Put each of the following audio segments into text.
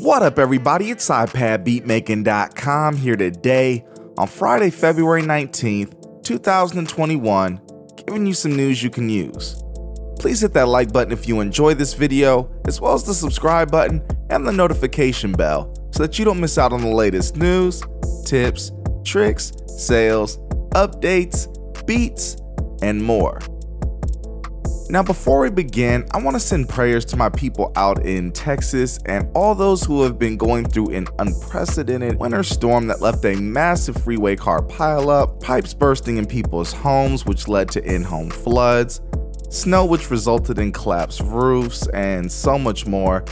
What up, everybody? It's iPadBeatmaking.com here today on Friday, February 19th, 2021, giving you some news you can use. Please hit that like button if you enjoy this video, as well as the subscribe button and the notification bell so that you don't miss out on the latest news, tips, tricks, sales, updates, beats, and more. Now, before we begin, I want to send prayers to my people out in Texas and all those who have been going through an unprecedented winter storm that left a massive freeway car pileup, pipes bursting in people's homes which led to in-home floods, snow which resulted in collapsed roofs, and so much more.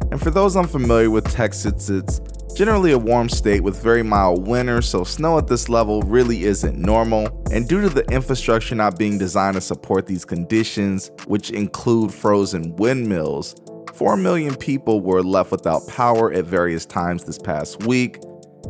And for those unfamiliar with Texas, it's generally a warm state with very mild winters, so snow at this level really isn't normal. And due to the infrastructure not being designed to support these conditions, which include frozen windmills, 4 million people were left without power at various times this past week.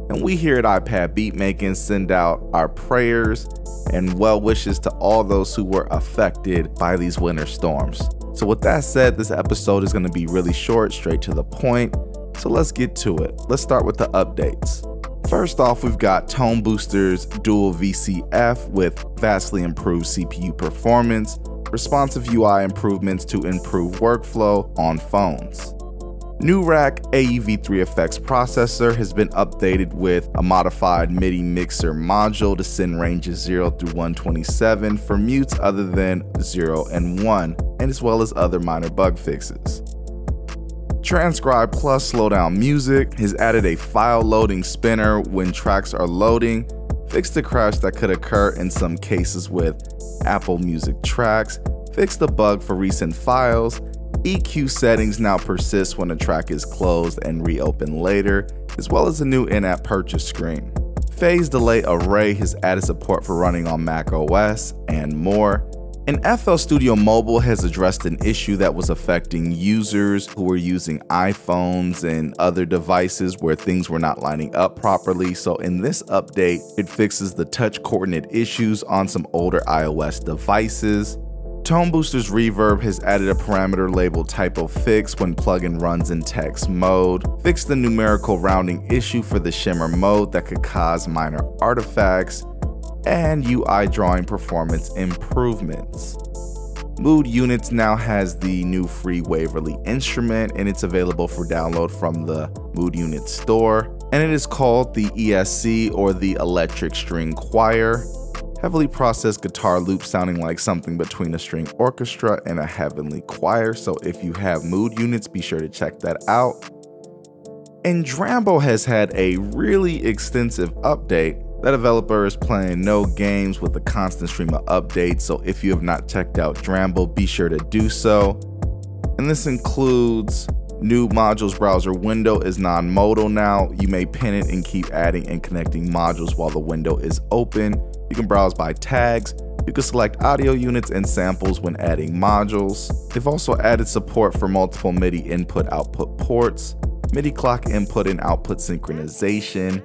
And we here at iPad Beatmaking send out our prayers and well wishes to all those who were affected by these winter storms. So with that said, this episode is going to be really short, straight to the point. So let's get to it. Let's start with the updates. First off, we've got Tone Booster's dual VCF with vastly improved CPU performance, responsive UI improvements to improve workflow on phones. New Rack AEV3 effects processor has been updated with a modified MIDI mixer module to send ranges 0 through 127 for mutes other than 0 and 1, and as well as other minor bug fixes. Transcribe Plus Slowdown Music has added a file loading spinner when tracks are loading, fixed the crash that could occur in some cases with Apple Music tracks, fixed the bug for recent files. EQ settings now persist when a track is closed and reopened later, as well as a new in-app purchase screen. Phase Delay Array has added support for running on macOS and more. And FL Studio Mobile has addressed an issue that was affecting users who were using iPhones and other devices where things were not lining up properly. So in this update, it fixes the touch coordinate issues on some older iOS devices. Tone Booster's Reverb has added a parameter labeled typo fix when plugin runs in text mode, fixed the numerical rounding issue for the shimmer mode that could cause minor artifacts, and UI drawing performance improvements. Mood Units now has the new free Waverly instrument, and it's available for download from the Mood Units store, and it is called the ESC, or the Electric String Choir. Heavily processed guitar loop sounding like something between a string orchestra and a heavenly choir, so if you have Mood Units, be sure to check that out. And Drambo has had a really extensive update. The developer is playing no games with a constant stream of updates, so if you have not checked out Drambo, be sure to do so. And this includes new modules browser window is non-modal now. You may pin it and keep adding and connecting modules while the window is open. You can browse by tags. You can select audio units and samples when adding modules. They've also added support for multiple MIDI input-output ports, MIDI clock input and output synchronization,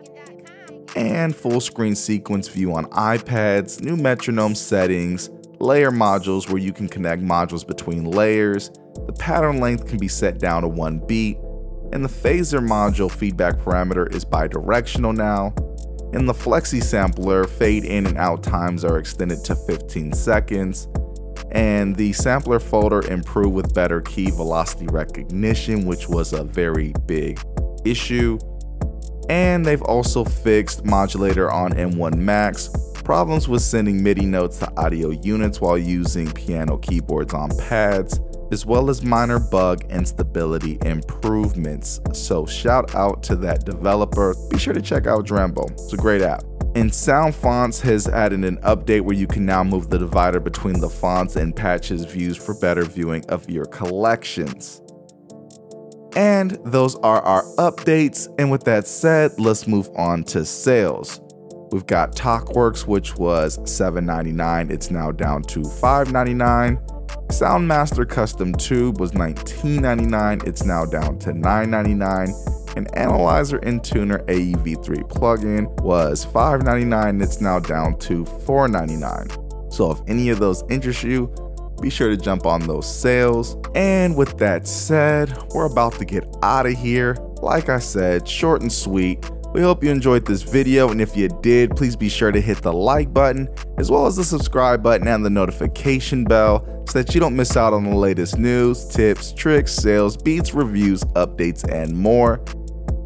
and full screen sequence view on iPads, new metronome settings, layer modules where you can connect modules between layers. The pattern length can be set down to 1 beat, and the phaser module feedback parameter is bidirectional now. In the Flexi sampler, fade in and out times are extended to 15 seconds, and the sampler folder improved with better key velocity recognition, which was a very big issue. And they've also fixed modulator on M1 Max, problems with sending MIDI notes to audio units while using piano keyboards on pads, as well as minor bug and stability improvements. So shout out to that developer. Be sure to check out Drambo, it's a great app. And Sound Fonts has added an update where you can now move the divider between the fonts and patches views for better viewing of your collections. And those are our updates. And with that said, let's move on to sales. We've got TalkWorks, which was $7.99. It's now down to $5.99. Soundmaster Custom Tube was $19.99. It's now down to $9.99. And Analyzer and Tuner AEV3 plugin was $5.99. It's now down to $4.99. So if any of those interest you, be sure to jump on those sales. And with that said, we're about to get out of here. Like I said, short and sweet. We hope you enjoyed this video, and if you did, please be sure to hit the like button, as well as the subscribe button and the notification bell, so that you don't miss out on the latest news, tips, tricks, sales, beats, reviews, updates, and more.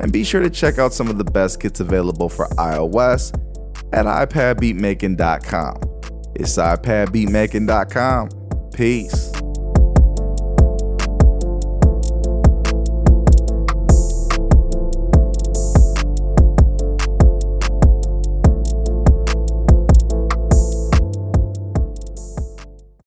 And be sure to check out some of the best kits available for iOS at iPadBeatmaking.com. It's iPadBeatmaking.com. Peace.